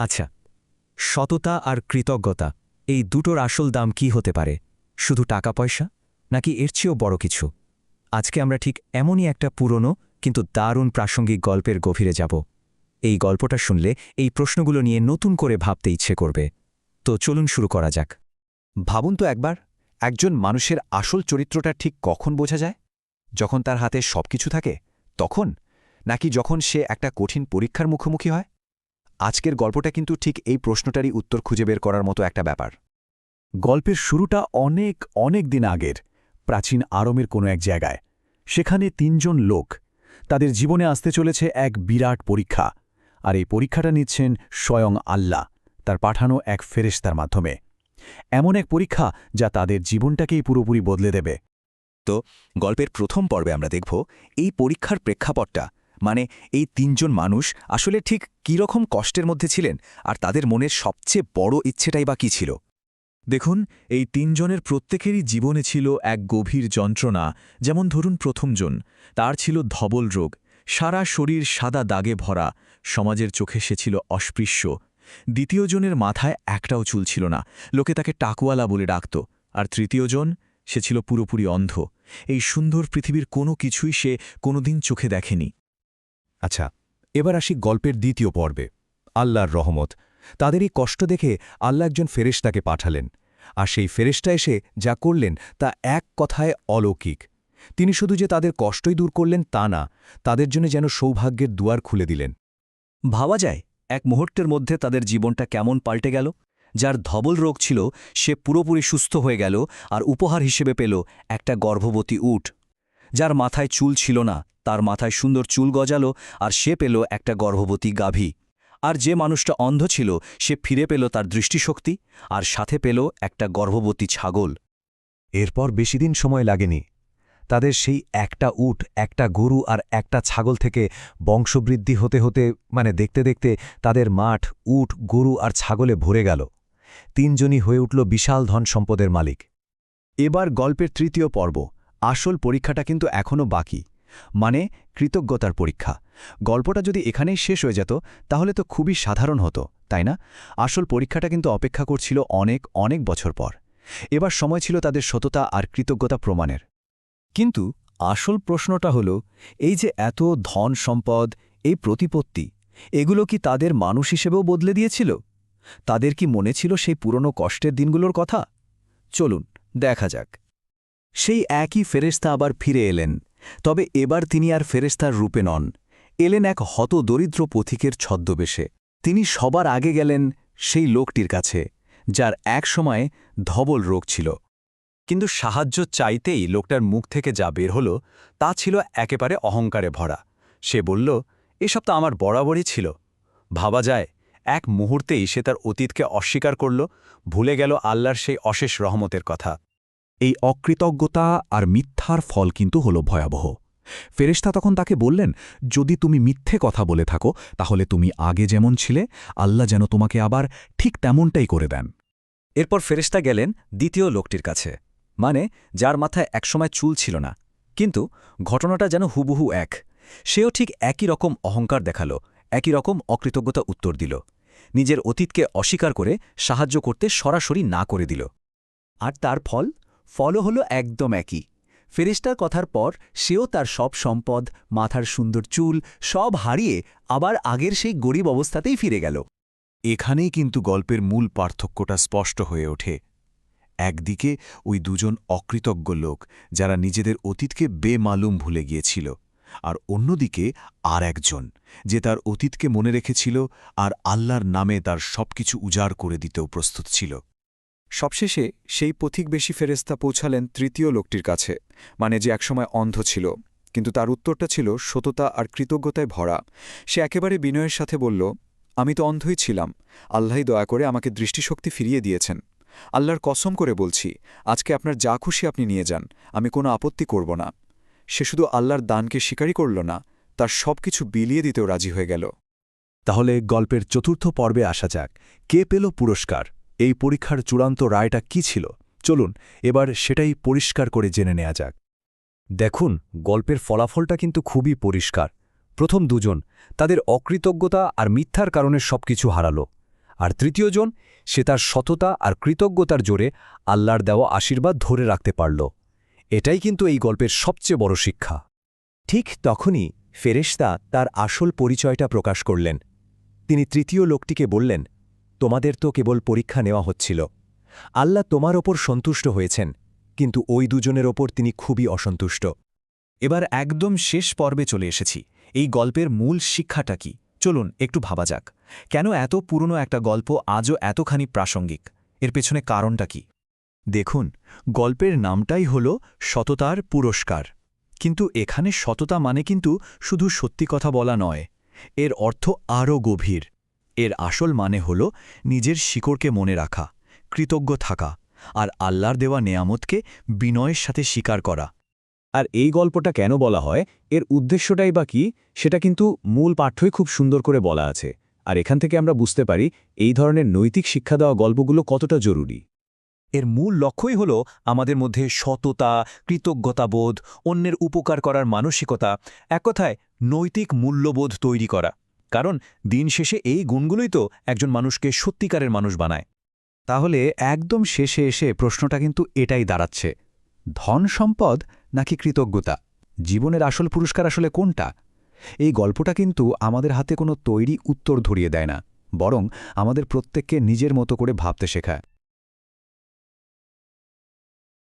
আচ্ছা, সততা আর কৃতজ্ঞতা এই দুটোর আসল দাম কি হতে পারে? শুধু টাকা পয়সা, নাকি এর চেয়েও বড় কিছু? আজকে আমরা ঠিক এমনই একটা পুরনো কিন্তু দারুণ প্রাসঙ্গিক গল্পের গভীরে যাব। এই গল্পটা শুনলে এই প্রশ্নগুলো নিয়ে নতুন করে ভাবতে ইচ্ছে করবে। তো চলুন শুরু করা যাক। ভাবুন তো একবার, একজন মানুষের আসল চরিত্রটা ঠিক কখন বোঝা যায়? যখন তার হাতে সবকিছু থাকে তখন, নাকি যখন সে একটা কঠিন পরীক্ষার মুখোমুখি হয়? আজকের গল্পটা কিন্তু ঠিক এই প্রশ্নটারই উত্তর খুঁজে বের করার মতো একটা ব্যাপার। গল্পের শুরুটা অনেক অনেক দিন আগের, প্রাচীন আরমের কোনো এক জায়গায়। সেখানে তিনজন লোক, তাদের জীবনে আসতে চলেছে এক বিরাট পরীক্ষা। আর এই পরীক্ষাটা নিচ্ছেন স্বয়ং আল্লাহ, তার পাঠানো এক ফেরেশতার মাধ্যমে। এমন এক পরীক্ষা যা তাদের জীবনটাকেই পুরোপুরি বদলে দেবে। তো গল্পের প্রথম পর্বে আমরা দেখব এই পরীক্ষার প্রেক্ষাপটটা, মানে এই তিনজন মানুষ আসলে ঠিক কীরকম কষ্টের মধ্যে ছিলেন, আর তাদের মনের সবচেয়ে বড় ইচ্ছেটাই বা কী ছিল। দেখুন, এই তিনজনের প্রত্যেকেরই জীবনে ছিল এক গভীর যন্ত্রণা। যেমন ধরুন প্রথমজন, তার ছিল ধবল রোগ, সারা শরীর সাদা দাগে ভরা, সমাজের চোখে সে ছিল অস্পৃশ্য। দ্বিতীয়জনের মাথায় একটাও চুল ছিল না, লোকে তাকে টাকওয়ালা বলে ডাকত। আর তৃতীয়জন, সে ছিল পুরোপুরি অন্ধ। এই সুন্দর পৃথিবীর কোনো কিছুই সে কোনোদিন চোখে দেখেনি। আচ্ছা, এবার আসি গল্পের দ্বিতীয় পর্বে, আল্লাহর রহমত। তাদের এই কষ্ট দেখে আল্লাহ একজন ফেরেশতাকে পাঠালেন। আর সেই ফেরেশতা এসে যা করলেন তা এক কথায় অলৌকিক। তিনি শুধু যে তাদের কষ্টই দূর করলেন তা না, তাদের জন্য যেন সৌভাগ্যের দুয়ার খুলে দিলেন। ভাবা যায় এক মুহূর্তের মধ্যে তাদের জীবনটা কেমন পাল্টে গেল। যার ধবল রোগ ছিল সে পুরোপুরি সুস্থ হয়ে গেল, আর উপহার হিসেবে পেল একটা গর্ভবতী উট। যার মাথায় চুল ছিল না, তার মাথায় সুন্দর চুল গজালো, আর সে পেল একটা গর্ভবতী গাভী। আর যে মানুষটা অন্ধ ছিল সে ফিরে পেল তার দৃষ্টিশক্তি, আর সাথে পেল একটা গর্ভবতী ছাগল। এরপর বেশিদিন সময় লাগেনি। তাদের সেই একটা উট, একটা গরু আর একটা ছাগল থেকে বংশবৃদ্ধি হতে হতে দেখতে দেখতে তাদের মাঠ, উট, গরু আর ছাগলে ভরে গেল। তিনজনই হয়ে উঠল বিশাল ধন সম্পদের মালিক। এবার গল্পের তৃতীয় পর্ব, আসল পরীক্ষাটা কিন্তু এখনও বাকি, মানে কৃতজ্ঞতার পরীক্ষা। গল্পটা যদি এখানেই শেষ হয়ে যেত তাহলে তো খুবই সাধারণ হতো, তাই না? আসল পরীক্ষাটা কিন্তু অপেক্ষা করছিল অনেক অনেক বছর পর। এবার সময় ছিল তাদের সততা আর কৃতজ্ঞতা প্রমাণের। কিন্তু আসল প্রশ্নটা হল, এই যে এত ধন সম্পদ, এই প্রতিপত্তি, এগুলো কি তাদের মানুষ হিসেবেও বদলে দিয়েছিল? তাদের কি মনে ছিল সেই পুরনো কষ্টের দিনগুলোর কথা? চলুন দেখা যাক। সেই একই ফেরেশতা আবার ফিরে এলেন, তবে এবার তিনি আর ফেরেশতার রূপে নন। এলেন এক হতদরিদ্র পথিকের ছদ্মবেশে। তিনি সবার আগে গেলেন সেই লোকটির কাছে, যার এক সময় ধবল রোগ ছিল। কিন্তু সাহায্য চাইতেই লোকটার মুখ থেকে যা বের হল তা ছিল একেবারে অহংকারে ভরা। সে বলল, এসব তো আমার বরাবরই ছিল। ভাবা যায়, এক মুহূর্তেই সে তার অতীতকে অস্বীকার করল, ভুলে গেল আল্লাহর সেই অশেষ রহমতের কথা। এই অকৃতজ্ঞতা আর মিথ্যার ফল কিন্তু হল ভয়াবহ। ফেরেশতা তখন তাকে বললেন, যদি তুমি মিথ্যে কথা বলে থাকো তাহলে তুমি আগে যেমন ছিলে, আল্লাহ যেন তোমাকে আবার ঠিক তেমনটাই করে দেন। এরপর ফেরেশতা গেলেন দ্বিতীয় লোকটির কাছে, মানে যার মাথায় একসময় চুল ছিল না। কিন্তু ঘটনাটা যেন হুবহু এক। সেও ঠিক একই রকম অহংকার দেখাল, একই রকম অকৃতজ্ঞতা উত্তর দিল। নিজের অতীতকে অস্বীকার করে সাহায্য করতে সরাসরি না করে দিল। আর তার ফলও হল একদম একই। ফেরেশতার কথার পর সেও তার সব সম্পদ, মাথার সুন্দর চুল সব হারিয়ে আবার আগের সেই গরিব অবস্থাতেই ফিরে গেল। এখানেই কিন্তু গল্পের মূল পার্থক্যটা স্পষ্ট হয়ে ওঠে। একদিকে ওই দুজন অকৃতজ্ঞ লোক, যারা নিজেদের অতীতকে বেমালুম ভুলে গিয়েছিল, আর অন্যদিকে আর একজন, যে তার অতীতকে মনে রেখেছিল আর আল্লাহর নামে তার সবকিছু উজাড় করে দিতেও প্রস্তুত ছিল। সবশেষে সেই পথিকবেশী ফেরেশতা পৌঁছালেন তৃতীয় লোকটির কাছে, মানে যে একসময় অন্ধ ছিল, কিন্তু তার উত্তরটা ছিল সততা আর কৃতজ্ঞতায় ভরা। সে একেবারে বিনয়ের সাথে বলল, আমি তো অন্ধই ছিলাম, আল্লাহই দয়া করে আমাকে দৃষ্টিশক্তি ফিরিয়ে দিয়েছেন। আল্লাহর কসম করে বলছি, আজকে আপনার যা খুশি আপনি নিয়ে যান, আমি কোনো আপত্তি করব না। সে শুধু আল্লাহর দানকে স্বীকারই করল না, তার সবকিছু বিলিয়ে দিতেও রাজি হয়ে গেল। তাহলে গল্পের চতুর্থ পর্বে আসা যাক। কে পেল পুরস্কার? এই পরীক্ষার চূড়ান্ত রায়টা কি ছিল? চলুন এবার সেটাই পরিষ্কার করে জেনে নেওয়া যাক। দেখুন, গল্পের ফলাফলটা কিন্তু খুবই পরিষ্কার। প্রথম দুজন, তাদের অকৃতজ্ঞতা আর মিথ্যার কারণে সবকিছু হারালো। আর তৃতীয়জন, সে তার সততা আর কৃতজ্ঞতার জোরে আল্লাহর দেওয়া আশীর্বাদ ধরে রাখতে পারল। এটাই কিন্তু এই গল্পের সবচেয়ে বড় শিক্ষা। ঠিক তখনই ফেরেশতা তার আসল পরিচয়টা প্রকাশ করলেন। তিনি তৃতীয় লোকটিকে বললেন, তোমাদের তো কেবল পরীক্ষা নেওয়া হচ্ছিল। আল্লাহ তোমার ওপর সন্তুষ্ট হয়েছেন, কিন্তু ওই দুজনের ওপর তিনি খুবই অসন্তুষ্ট। এবার একদম শেষ পর্বে চলে এসেছি। এই গল্পের মূল শিক্ষাটা কি চলুন একটু ভাবা যাক। কেন এত পুরনো একটা গল্প আজও এতখানি প্রাসঙ্গিক? এর পেছনে কারণটা কি? দেখুন, গল্পের নামটাই হল সততার পুরস্কার। কিন্তু এখানে সততা মানে কিন্তু শুধু সত্যি কথা বলা নয়, এর অর্থ আরও গভীর। এর আসল মানে হল নিজের শিকড়কে মনে রাখা, কৃতজ্ঞ থাকা আর আল্লাহর দেওয়া নেয়ামতকে বিনয়ের সাথে স্বীকার করা। আর এই গল্পটা কেন বলা হয়, এর উদ্দেশ্যটাই বা কি, সেটা কিন্তু মূল পাঠ্যই খুব সুন্দর করে বলা আছে। আর এখান থেকে আমরা বুঝতে পারি এই ধরনের নৈতিক শিক্ষা দেওয়া গল্পগুলো কতটা জরুরি। এর মূল লক্ষ্যই হল আমাদের মধ্যে সততা, কৃতজ্ঞতাবোধ, অন্যের উপকার করার মানসিকতা, এক কথায় নৈতিক মূল্যবোধ তৈরি করা। কারণ দিন শেষে এই গুণগুলোই তো একজন মানুষকে সত্যিকারের মানুষ বানায়। তাহলে একদম শেষে এসে প্রশ্নটা কিন্তু এটাই দাঁড়াচ্ছে, ধন সম্পদ নাকি কৃতজ্ঞতা? জীবনের আসল পুরস্কার আসলে কোনটা? এই গল্পটা কিন্তু আমাদের হাতে কোনো তৈরি উত্তর ধরিয়ে দেয় না, বরং আমাদের প্রত্যেককে নিজের মতো করে ভাবতে শেখায়।